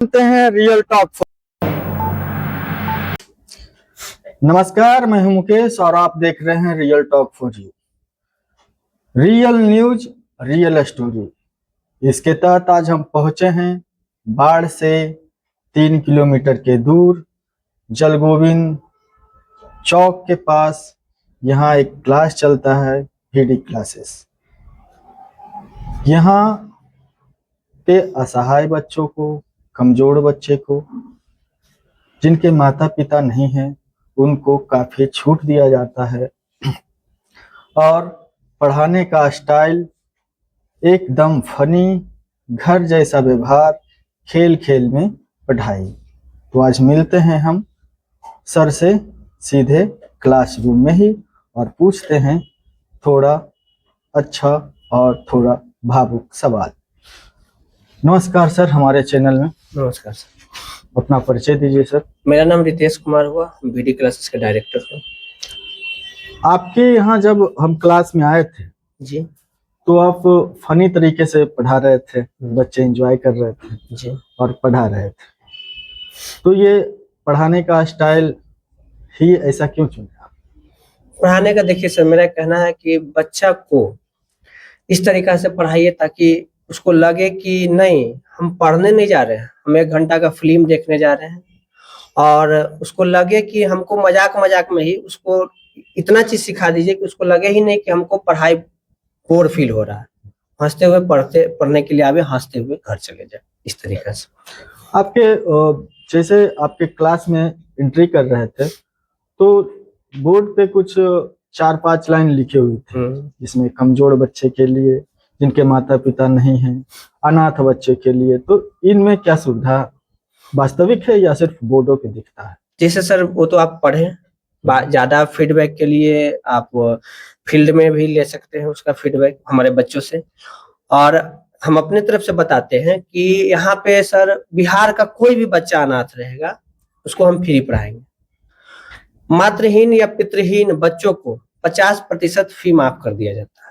सुनते हैं real talk. नमस्कार, मैं हूं मुकेश और आप देख रहे हैं real talk for you. Real news, real story. इसके तहत आज हम पहुंचे हैं बाढ़ से 3 किलोमीटर के दूर जलगोविंद चौक के पास। यहाँ एक क्लास चलता है, वीडी क्लासेस। यहाँ पे असहाय बच्चों को, कमजोर बच्चे को, जिनके माता पिता नहीं हैं, उनको काफी छूट दिया जाता है और पढ़ाने का स्टाइल एकदम फनी, घर जैसा व्यवहार, खेल खेल में पढ़ाई। तो आज मिलते हैं हम सर से सीधे क्लासरूम में ही और पूछते हैं थोड़ा अच्छा और थोड़ा भावुक सवाल। नमस्कार सर, हमारे चैनल में। नमस्कार सर। अपना परिचय दीजिए सर। मेरा नाम रितेश कुमार हुआ, वीडी क्लासेस के डायरेक्टर हूँ। आपके यहाँ जब हम क्लास में आए थे जी तो आप फनी तरीके से पढ़ा रहे थे, बच्चे एंजॉय कर रहे थे जी और पढ़ा रहे थे। तो ये पढ़ाने का स्टाइल ही ऐसा क्यों चुना? पढ़ाने का देखिए सर, मेरा कहना है कि बच्चा को इस तरीका से पढ़ाइए ताकि उसको लगे कि नहीं, हम पढ़ने नहीं जा रहे हैं, हम 1 घंटा का फिल्म देखने जा रहे हैं। और उसको लगे कि हमको मजाक मजाक में ही उसको इतना चीज सिखा दीजिए कि उसको लगे ही नहीं कि हमको पढ़ाई बोर फील हो रहा है। हंसते हुए पढ़ने के लिए आवे, हंसते हुए घर चले जाए, इस तरीके से। आपके जैसे आपके क्लास में एंट्री कर रहे थे तो बोर्ड पे कुछ 4-5 लाइन लिखे हुए थे, जिसमें कमजोर बच्चे के लिए, जिनके माता पिता नहीं हैं, अनाथ बच्चे के लिए। तो इनमें क्या सुविधा वास्तविक है या सिर्फ बोर्डों पे दिखता है? जैसे सर, वो तो आप पढ़ें, ज्यादा फीडबैक के लिए आप फील्ड में भी ले सकते हैं उसका फीडबैक हमारे बच्चों से। और हम अपने तरफ से बताते हैं कि यहाँ पे सर बिहार का कोई भी बच्चा अनाथ रहेगा, उसको हम फ्री पढ़ाएंगे। मातृहीन या पितृहीन बच्चों को 50% फी माफ कर दिया जाता है।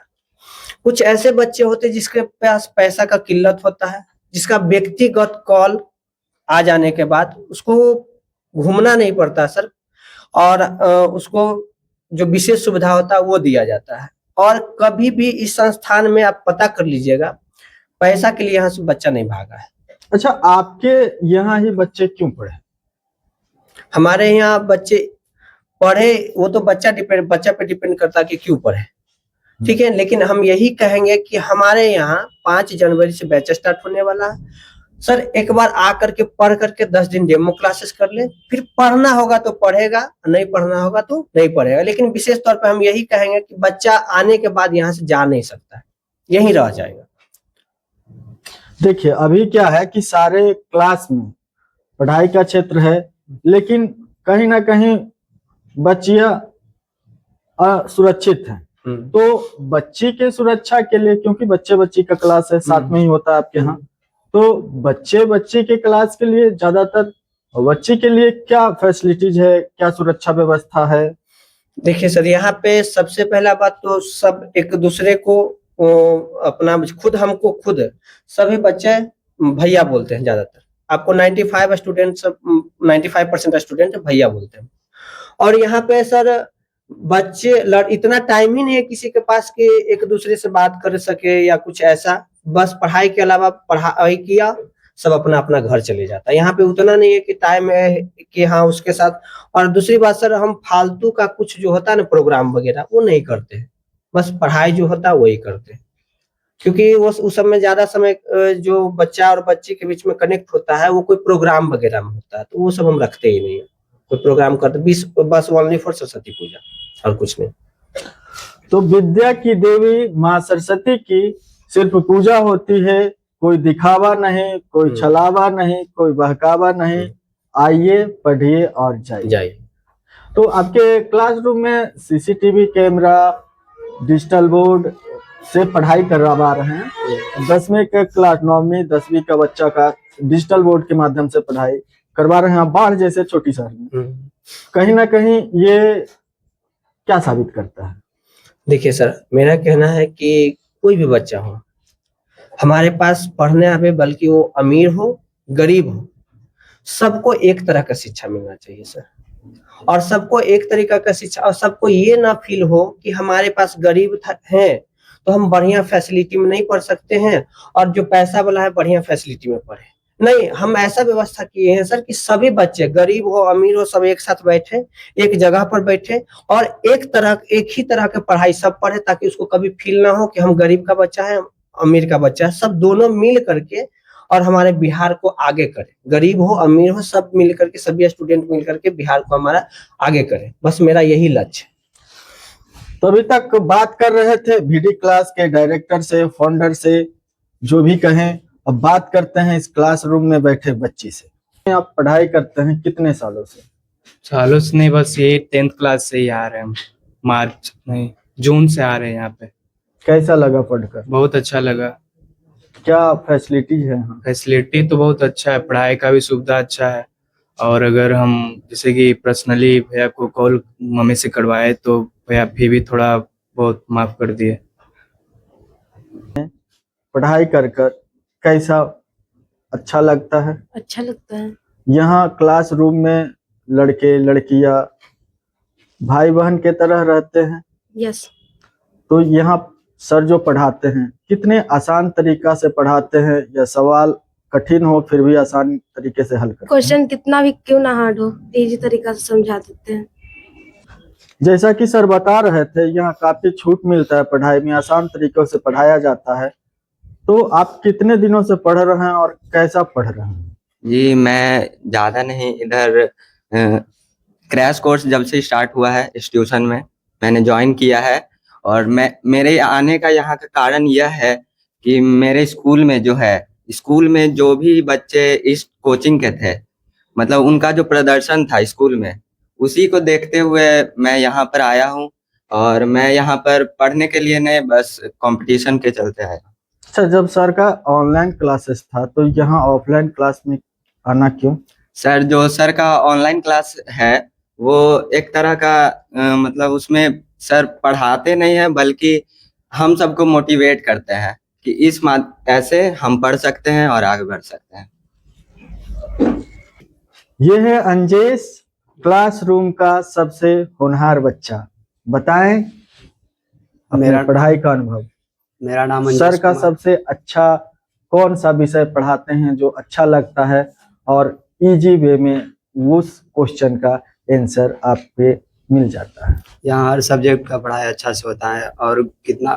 कुछ ऐसे बच्चे होते हैं जिसके पास पैसा का किल्लत होता है, जिसका व्यक्तिगत कॉल आ जाने के बाद उसको घूमना नहीं पड़ता सर, और उसको जो विशेष सुविधा होता है वो दिया जाता है। और कभी भी इस संस्थान में आप पता कर लीजिएगा, पैसा के लिए यहाँ से बच्चा नहीं भागा है। अच्छा, आपके यहाँ ही बच्चे क्यों पढ़े? हमारे यहाँ बच्चे पढ़े, वो तो बच्चा पे डिपेंड करता है कि क्यों पढ़े, ठीक है। लेकिन हम यही कहेंगे कि हमारे यहाँ 5 जनवरी से बैच स्टार्ट होने वाला है सर। एक बार आकर के पढ़ करके 10 दिन डेमो क्लासेस कर ले, फिर पढ़ना होगा तो पढ़ेगा, नहीं पढ़ना होगा तो नहीं पढ़ेगा। लेकिन विशेष तौर पे हम यही कहेंगे कि बच्चा आने के बाद यहाँ से जा नहीं सकता है, यही रह जाएगा। देखिए, अभी क्या है कि सारे क्लास में पढ़ाई का क्षेत्र है, लेकिन कहीं ना कहीं बच्चियां असुरक्षित हैं। तो बच्ची के सुरक्षा के लिए, क्योंकि बच्ची का क्लास है, साथ में ही होता है आपके यहाँ, तो बच्ची के क्लास के लिए ज्यादातर बच्ची के लिए क्या फैसिलिटीज है, क्या सुरक्षा व्यवस्था है? देखिए सर, यहाँ पे सबसे पहला बात तो सब एक दूसरे को अपना खुद सभी बच्चे भैया बोलते हैं। ज्यादातर आपको 95% स्टूडेंट भैया बोलते हैं। और यहाँ पे सर बच्चे इतना टाइम ही नहीं है किसी के पास कि एक दूसरे से बात कर सके या कुछ ऐसा। बस पढ़ाई के अलावा पढ़ाई किया, सब अपना अपना घर चले जाता है। यहाँ पे उतना नहीं है कि टाइम है कि हाँ उसके साथ। और दूसरी बात सर, हम फालतू का कुछ जो होता है ना प्रोग्राम वगैरह, वो नहीं करते हैं। बस पढ़ाई जो होता है वही करते हैं, क्योंकि वो उस समय ज्यादा समय जो बच्चा और बच्ची के बीच में कनेक्ट होता है वो कोई प्रोग्राम वगैरह में होता है, तो वो सब हम रखते ही नहीं है। कोई प्रोग्राम करते बस ओनली फॉर सरस्वती पूजा और कुछ नहीं। तो विद्या की देवी माँ सरस्वती की सिर्फ पूजा होती है, कोई दिखावा नहीं, कोई छलावा नहीं, कोई बहकावा नहीं। आइए, पढ़िए और जाइए। तो आपके क्लासरूम में सीसीटीवी कैमरा, डिजिटल बोर्ड से पढ़ाई करवा रहे हैं। 10वीं के क्लास, 9वीं 10वीं का बच्चा का डिजिटल बोर्ड के माध्यम से पढ़ाई करवा रहे हैं बाढ़ जैसे छोटी शहर में। कहीं ना कहीं ये क्या साबित करता है? देखिए सर, मेरा कहना है कि कोई भी बच्चा हो हमारे पास पढ़ने आवे, बल्कि वो अमीर हो गरीब हो, सबको एक तरह का शिक्षा मिलना चाहिए सर, और सबको एक तरीका का शिक्षा, और सबको ये ना फील हो कि हमारे पास गरीब है तो हम बढ़िया फैसिलिटी में नहीं पढ़ सकते हैं, और जो पैसा वाला है बढ़िया फैसिलिटी में पढ़े। नहीं, हम ऐसा व्यवस्था किए हैं सर कि सभी बच्चे, गरीब हो अमीर हो, सब एक साथ बैठे, एक जगह पर बैठे, और एक ही तरह के पढ़ाई सब पढ़े, ताकि उसको कभी फील ना हो कि हम गरीब का बच्चा है, अमीर का बच्चा है। सब दोनों मिल करके और हमारे बिहार को आगे करे, गरीब हो अमीर हो, सब मिल करके, सभी स्टूडेंट मिल करके बिहार को हमारा आगे करे। बस मेरा यही लक्ष्य है। तो अभी तक बात कर रहे थे VD क्लास के डायरेक्टर से, फाउंडर से, जो भी कहें। अब बात करते हैं इस क्लासरूम में बैठे बच्ची से। आप पढ़ाई करते हैं कितने सालों से? सालों से नहीं, बस ये 10th क्लास से ही आ रहे हैं हम। मार्च नहीं, जून से आ रहे हैं यहाँ पे। कैसा लगा पढ़कर? बहुत अच्छा लगा। क्या फैसिलिटीज है यहाँ? फैसिलिटी तो बहुत अच्छा है, पढ़ाई का भी सुविधा अच्छा है। और अगर हम जैसे कि पर्सनली भैया को कॉल मम्मी से करवाए तो भैया फी भी थोड़ा बहुत माफ कर दिए। पढ़ाई कर कर कैसा अच्छा लगता है? अच्छा लगता है। यहाँ क्लासरूम में लड़के लड़कियां भाई बहन के तरह रहते हैं। यस। तो यहाँ सर जो पढ़ाते हैं कितने आसान तरीका से पढ़ाते हैं, या सवाल कठिन हो फिर भी आसान तरीके से हल करते हैं? क्वेश्चन कितना भी क्यों ना हार्ड हो, इजी तरीका से समझा देते हैं। जैसा कि सर बता रहे थे, यहाँ काफी छूट मिलता है पढ़ाई में, आसान तरीकों से पढ़ाया जाता है। तो आप कितने दिनों से पढ़ रहे हैं और कैसा पढ़ रहे हैं? जी, मैं ज़्यादा नहीं, इधर क्रैश कोर्स जब से स्टार्ट हुआ है इंस्टीट्यूशन में मैंने ज्वाइन किया है। और मेरे आने का यहाँ का कारण यह है कि मेरे स्कूल में जो भी बच्चे इस कोचिंग के थे, मतलब उनका जो प्रदर्शन था स्कूल में, उसी को देखते हुए मैं यहाँ पर आया हूँ। और मैं यहाँ पर पढ़ने के लिए नहीं, बस कंपटीशन के चलते आया। अच्छा, जब सर का ऑनलाइन क्लासेस था तो यहाँ ऑफलाइन क्लास में आना क्यों? सर, जो सर का ऑनलाइन क्लास है वो एक तरह का मतलब उसमें सर पढ़ाते नहीं है, बल्कि हम सबको मोटिवेट करते हैं कि ऐसे हम पढ़ सकते हैं और आगे बढ़ सकते हैं। ये है अंजेश, क्लासरूम का सबसे होनहार बच्चा। बताएं अपने मेरा पढ़ाई का अनुभव। मेरा नाम सर अंजेश का कुमार। सबसे अच्छा कौन सा विषय पढ़ाते हैं जो अच्छा लगता है, और इजी वे में उस क्वेश्चन का आंसर आपके मिल जाता है? यहाँ हर सब्जेक्ट का पढ़ाई अच्छा से होता है, और कितना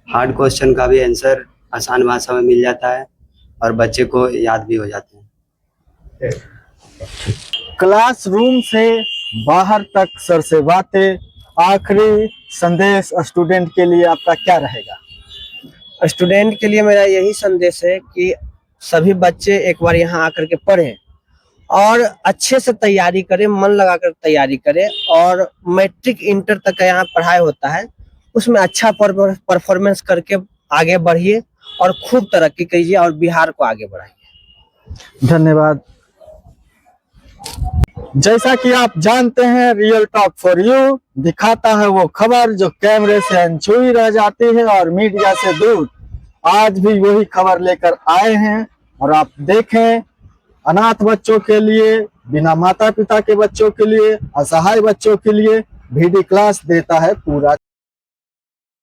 हार्ड क्वेश्चन का भी आंसर आसान भाषा में मिल जाता है, और बच्चे को याद भी हो जाते हैं। क्लासरूम से बाहर तक सर से बातें। आखिरी संदेश स्टूडेंट के लिए आपका क्या रहेगा? स्टूडेंट के लिए मेरा यही संदेश है कि सभी बच्चे एक बार यहाँ आकर के पढ़ें और अच्छे से तैयारी करें, मन लगाकर तैयारी करें, और मैट्रिक इंटर तक का यहाँ पढ़ाई होता है, उसमें अच्छा परफॉर्मेंस करके आगे बढ़िए और खूब तरक्की कीजिए और बिहार को आगे बढ़ाइए। धन्यवाद। जैसा कि आप जानते हैं, रियल टॉक फॉर यू दिखाता है वो खबर जो कैमरे से अनछुई रह जाती है और मीडिया से दूर। आज भी वही खबर लेकर आए हैं, और आप देखें, अनाथ बच्चों के लिए, बिना माता पिता के बच्चों के लिए, असहाय बच्चों के लिए VD क्लास देता है पूरा